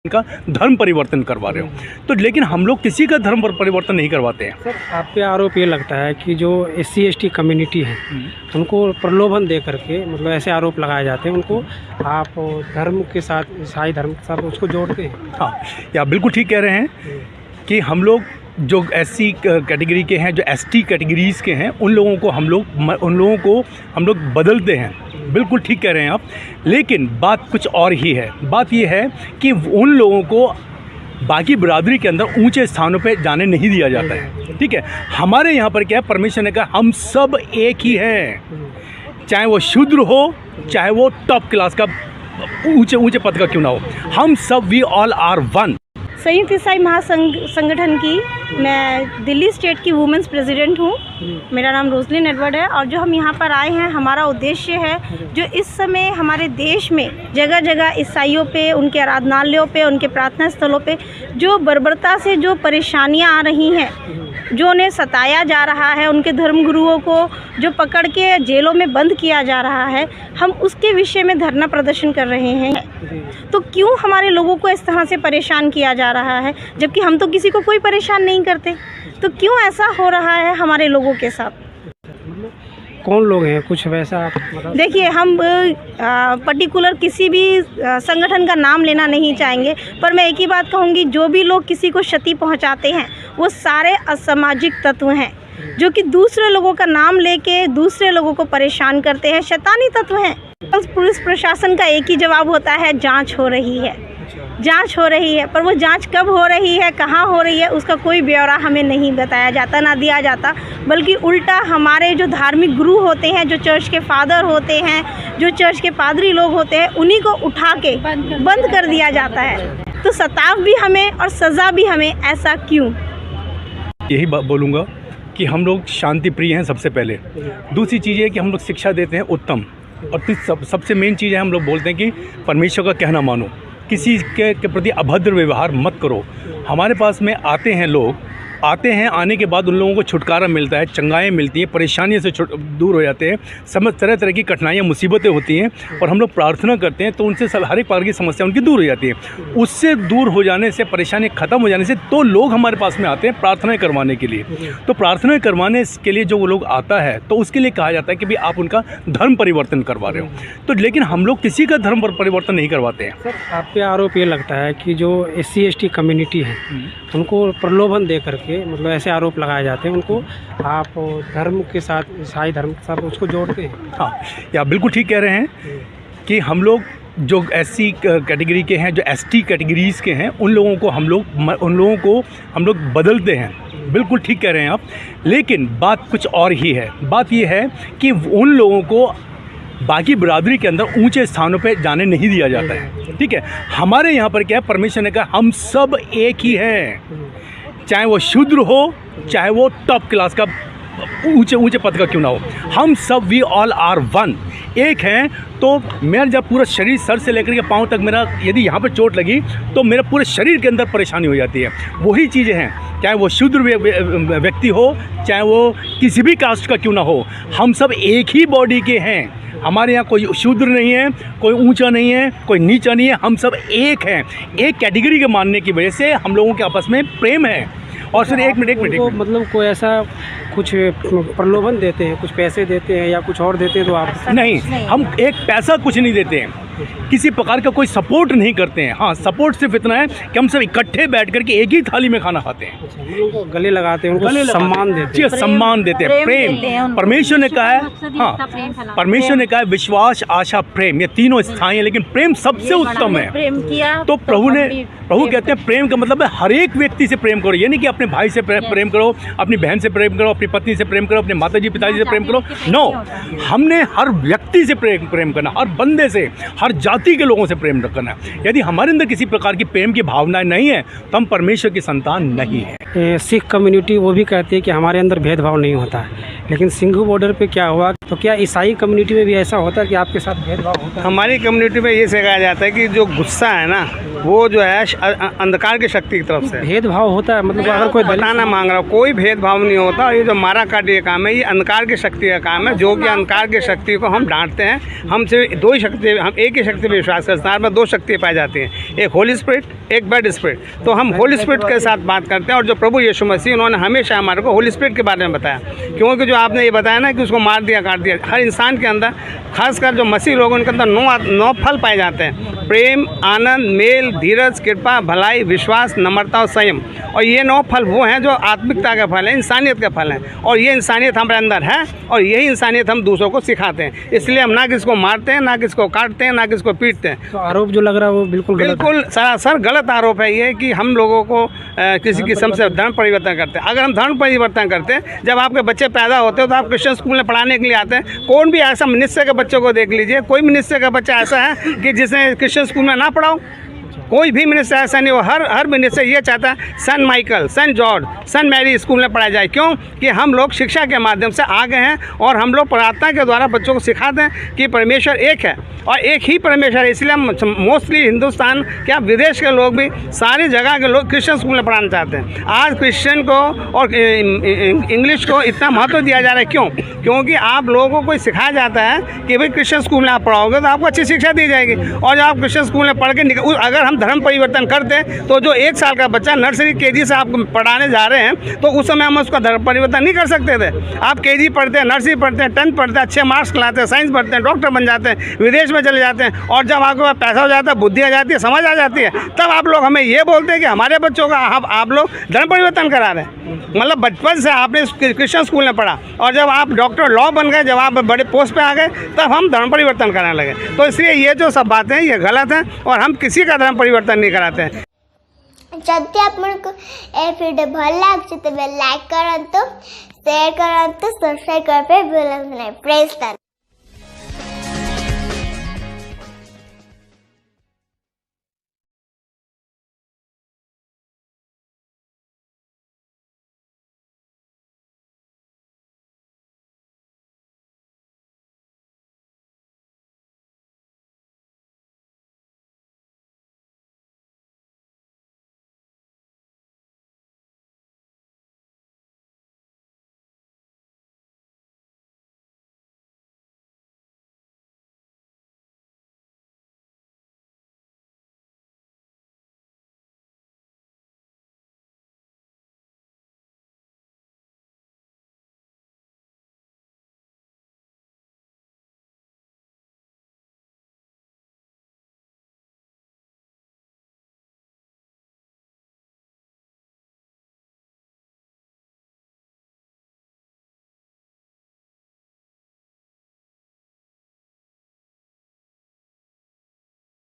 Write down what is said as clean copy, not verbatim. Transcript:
का धर्म परिवर्तन करवा रहे हो, तो लेकिन हम लोग किसी का धर्म परिवर्तन नहीं करवाते हैं। सर, आप पे आरोप ये लगता है कि जो SC/ST कम्युनिटी है उनको प्रलोभन दे करके, मतलब ऐसे आरोप लगाए जाते हैं, उनको आप धर्म के साथ, ईसाई धर्म के साथ उसको जोड़ते हैं। हाँ, या बिल्कुल ठीक कह रहे हैं कि हम लोग जो SC कैटेगरी के हैं, जो ST कैटेगरीज़ के हैं, उन लोगों को हम लोग बदलते हैं। बिल्कुल ठीक कह रहे हैं आप, लेकिन बात कुछ और ही है। बात ये है कि उन लोगों को बाकी बिरादरी के अंदर ऊंचे स्थानों पे जाने नहीं दिया जाता है। ठीक है, हमारे यहाँ पर क्या है, परमेश्वर ने कहा हम सब एक ही हैं, चाहे वो शूद्र हो, चाहे वो टॉप क्लास का ऊंचे पद का क्यों ना हो, हम सब वी ऑल आर वन। संयुक्त ईसाई महासंघ संगठन की मैं दिल्ली स्टेट की वुमेंस प्रेसिडेंट हूँ। मेरा नाम रोजलिन एडवर्ड है और जो हम यहाँ पर आए हैं, हमारा उद्देश्य है जो इस समय हमारे देश में जगह जगह ईसाइयों पे, उनके आराधनालयों पे, उनके प्रार्थना स्थलों पे जो बर्बरता से जो परेशानियाँ आ रही हैं, जो उन्हें सताया जा रहा है, उनके धर्मगुरुओं को जो पकड़ के जेलों में बंद किया जा रहा है, हम उसके विषय में धरना प्रदर्शन कर रहे हैं। तो क्यों हमारे लोगों को इस तरह से परेशान किया जा रहा है, जबकि हम तो किसी को कोई परेशान नहीं करते? तो क्यों ऐसा हो रहा है हमारे लोगों के साथ? कौन लोग हैं, कुछ वैसा? देखिए, हम पर्टिकुलर किसी भी संगठन का नाम लेना नहीं चाहेंगे, पर मैं एक ही बात कहूँगी, जो भी लोग किसी को क्षति पहुँचाते हैं वो सारे असामाजिक तत्व हैं, जो कि दूसरे लोगों का नाम लेके दूसरे लोगों को परेशान करते हैं, शैतानी तत्व हैं। पुलिस प्रशासन का एक ही जवाब होता है, जांच हो रही है, जांच हो रही है, पर वो जांच कब हो रही है, कहाँ हो रही है, उसका कोई ब्यौरा हमें नहीं बताया जाता, ना दिया जाता, बल्कि उल्टा हमारे जो धार्मिक गुरु होते हैं, जो चर्च के फादर होते हैं, जो चर्च के पादरी लोग होते हैं, उन्हीं को उठा के बंद कर दिया जाता है। तो सताव भी हमें और सज़ा भी हमें, ऐसा क्यों? यही बोलूँगा कि हम लोग शांति प्रिय हैं सबसे पहले। दूसरी चीज़ है कि हम लोग शिक्षा देते हैं उत्तम, और सबसे मेन चीज़ है हम लोग बोलते हैं कि परमेश्वर का कहना मानो, किसी के प्रति अभद्र व्यवहार मत करो। हमारे पास में आते हैं लोग, आने के बाद उन लोगों को छुटकारा मिलता है, चंगाएँ मिलती हैं, परेशानियों से दूर हो जाते हैं, तरह तरह की कठिनाइयाँ, मुसीबतें होती हैं, और हम लोग प्रार्थना करते हैं तो उनसे हर एक प्रकार की समस्या उनकी दूर हो जाती है। उससे दूर हो जाने से, परेशानी ख़त्म हो जाने से, तो लोग हमारे पास में आते हैं प्रार्थनाएँ करवाने के लिए। तो प्रार्थना करवाने के लिए जो वो लोग आता है, तो उसके लिए कहा जाता है कि भाई आप उनका धर्म परिवर्तन करवा रहे हो, तो लेकिन हम लोग किसी का धर्म परिवर्तन नहीं करवाते हैं। सर, आप पे आरोप ये लगता है कि जो SC/ST कम्युनिटी है उनको प्रलोभन दे करके, मतलब ऐसे आरोप लगाए जाते हैं, उनको आप धर्म के साथ, ईसाई धर्म के साथ उसको जोड़ते हैं। हाँ, या बिल्कुल ठीक कह रहे हैं कि हम लोग जो SC कैटेगरी के हैं, जो ST कैटेगरीज़ के हैं, उन लोगों को हम लोग बदलते हैं। बिल्कुल ठीक कह रहे हैं आप, लेकिन बात कुछ और ही है। बात ये है कि उन लोगों को बाकी बिरादरी के अंदर ऊंचे स्थानों पे जाने नहीं दिया जाता है। ठीक है, हमारे यहाँ पर क्या है, परमेश्वर ने कहा हम सब एक ही हैं, चाहे वो शूद्र हो, चाहे वो टॉप क्लास का ऊंचे पद का क्यों ना हो, हम सब वी ऑल आर वन, एक हैं। तो मेरा जब पूरा शरीर, सर से लेकर के पाँव तक, मेरा यदि यहाँ पर चोट लगी तो मेरा पूरे शरीर के अंदर परेशानी हो जाती है। वही चीज़ें हैं, चाहे वो शूद्र व्यक्ति हो, चाहे वो किसी भी कास्ट का क्यों ना हो, हम सब एक ही बॉडी के हैं। हमारे यहाँ कोई शूद्र नहीं है, कोई ऊंचा नहीं है, कोई नीचा नहीं है, हम सब एक हैं। एक कैटेगरी के मानने की वजह से हम लोगों के आपस में प्रेम है। और फिर एक मिनट मतलब कोई ऐसा कुछ प्रलोभन देते हैं, कुछ पैसे देते हैं या कुछ और देते हैं, तो आप नहीं, हम एक पैसा कुछ नहीं देते हैं, किसी प्रकार का कोई सपोर्ट नहीं करते हैं। हाँ, सपोर्ट सिर्फ इतना है कि हम सब इकट्ठे बैठ करके एक ही थाली में खाना खाते हैं, उनको गले लगाते हैं, उनको सम्मान देते हैं, सम्मान देते हैं, प्रेम। परमेश्वर ने कहा है, हाँ, परमेश्वर ने कहा है विश्वास, आशा, प्रेम, ये तीनों स्थायी हैं, लेकिन प्रेम सबसे उत्तम है। तो प्रभु कहते हैं प्रेम का मतलब है हर एक व्यक्ति से प्रेम करो, यानी कि अपने भाई से प्रेम करो, अपनी बहन से प्रेम करो, अपनी पत्नी से प्रेम करो, अपने माताजी पिताजी से प्रेम करो। नो, हमने हर व्यक्ति से प्रेम करना, हर बंदे से, हर जाति के लोगों से प्रेम करना है। यदि हमारे अंदर किसी प्रकार की प्रेम की भावनाएं नहीं है तो हम परमेश्वर की संतान नहीं है। सिख कम्युनिटी वो भी कहती है कि हमारे अंदर भेदभाव नहीं होता है, लेकिन सिंघू बॉर्डर पे क्या हुआ, तो क्या ईसाई कम्युनिटी में भी ऐसा होता है कि आपके साथ भेदभाव होता है? हमारी कम्युनिटी में ये सिखाया जाता है कि जो गुस्सा है ना, वो जो है अंधकार की शक्ति की तरफ से भेदभाव होता है, मतलब अगर कोई बताना मांग रहा हो, कोई भेदभाव नहीं होता। और ये जो मारा काटी का काम है, ये अंधकार की शक्ति का काम है, जो कि अंधकार की शक्ति को हम डांटते हैं। हम सिर्फ दो ही शक्ति, हम एक ही शक्ति पर विश्वास करते हैं। में दो शक्ति पाई जाती हैं, एक होली स्पिरिट, एक बैड स्पिरिट। तो हम होली स्पिरिट के साथ बात करते हैं। और जो प्रभु यीशु मसीह, उन्होंने हमेशा हमारे को होली स्पिरिट के बारे में बताया, क्योंकि जो आपने ये बताया ना कि उसको मार दिया, काट दिया, हर इंसान के अंदर, खासकर जो मसीह लोग, उनके अंदर 9 फल पाए जाते हैं: प्रेम, आनंद, मेल, धीरज, कृपा, भलाई, विश्वास, नम्रता और संयम। और ये 9 फल वो हैं जो आत्मिकता के फल हैं, इंसानियत के फल हैं। और ये इंसानियत हमारे अंदर है, और यही इंसानियत हम दूसरों को सिखाते हैं। इसलिए हम ना किसको मारते हैं, ना किसको काटते हैं, ना किसको पीटते हैं। तो आरोप जो लग रहा है वो बिल्कुल सरासर गलत आरोप है ये, कि हम लोगों को किसी किस्म से धर्म परिवर्तन करते हैं। अगर हम धर्म परिवर्तन करते हैं, जब आपके बच्चे पैदा होते हैं तो आप क्रिश्चियन स्कूल में पढ़ाने के लिए आते हैं। कौन भी ऐसा मनुष्य के बच्चों को देख लीजिए, कोई मनुष्य का बच्चा ऐसा है कि जिसे क्रिश्चियन स्कूल में ना पढ़ाओ? कोई भी मनुष्य ऐसा नहीं हो। हर मनुष्य ये चाहता है सन माइकल, सन जॉर्ज, सन मैरी स्कूल में पढ़ाया जाए। क्यों? कि हम लोग शिक्षा के माध्यम से आगे हैं, और हम लोग प्रार्थना के द्वारा बच्चों को सिखाते हैं कि परमेश्वर एक है और एक ही परमेश्वर है। इसलिए हम मोस्टली हिंदुस्तान, क्या विदेश के लोग भी, सारी जगह के लोग क्रिश्चियन स्कूल में पढ़ाना चाहते हैं। आज क्रिश्चियन को और इंग्लिश को इतना महत्व दिया जा रहा है। क्यों? क्योंकि आप लोगों को सिखाया जाता है कि भाई क्रिश्चियन स्कूल में आप पढ़ाओगे तो आपको अच्छी शिक्षा दी जाएगी। और जब आप क्रिश्चियन स्कूल में पढ़ के अगर हम धर्म परिवर्तन करते हैं, तो जो 1 साल का बच्चा नर्सरी केजी से आप पढ़ाने जा रहे हैं, तो उस समय हम उसका धर्म परिवर्तन नहीं कर सकते थे। आप केजी पढ़ते हैं, नर्सरी पढ़ते हैं, 10th पढ़ते हैं, अच्छे मार्क्स लाते हैं, साइंस पढ़ते हैं, डॉक्टर बन जाते हैं, विदेश में चले जाते हैं। और जब आपके पास पैसा हो जाता है, बुद्धि आ जाती है, समझ आ जाती है, तब आप लोग हमें ये बोलते हैं कि हमारे बच्चों का आप लोग धर्म परिवर्तन करा रहे हैं। मतलब बचपन से आपने क्रिश्चियन स्कूल में पढ़ा, और जब आप डॉक्टर लॉ बन गए, जब आप बड़े पोस्ट पे आ गए, तब हम धर्म परिवर्तन कराने लगे। तो इसलिए ये जो सब बातें हैं, ये गलत हैं, और हम किसी का धर्म परिवर्तन नहीं कराते हैं। ଯଦି ଆପଣଙ୍କୁ ଏ ଭିଡ଼ିଓ ଭଲ ଲାଗୁଛି ତେବେ ଲାଇକ୍ କରନ୍ତୁ, ସେୟାର କରନ୍ତୁ, ସବସ୍କ୍ରାଇବ୍ କରିବା ପାଇଁ ଭୁଲନ୍ତୁ ନାହିଁ। ପ୍ରେଜ୍ ଦ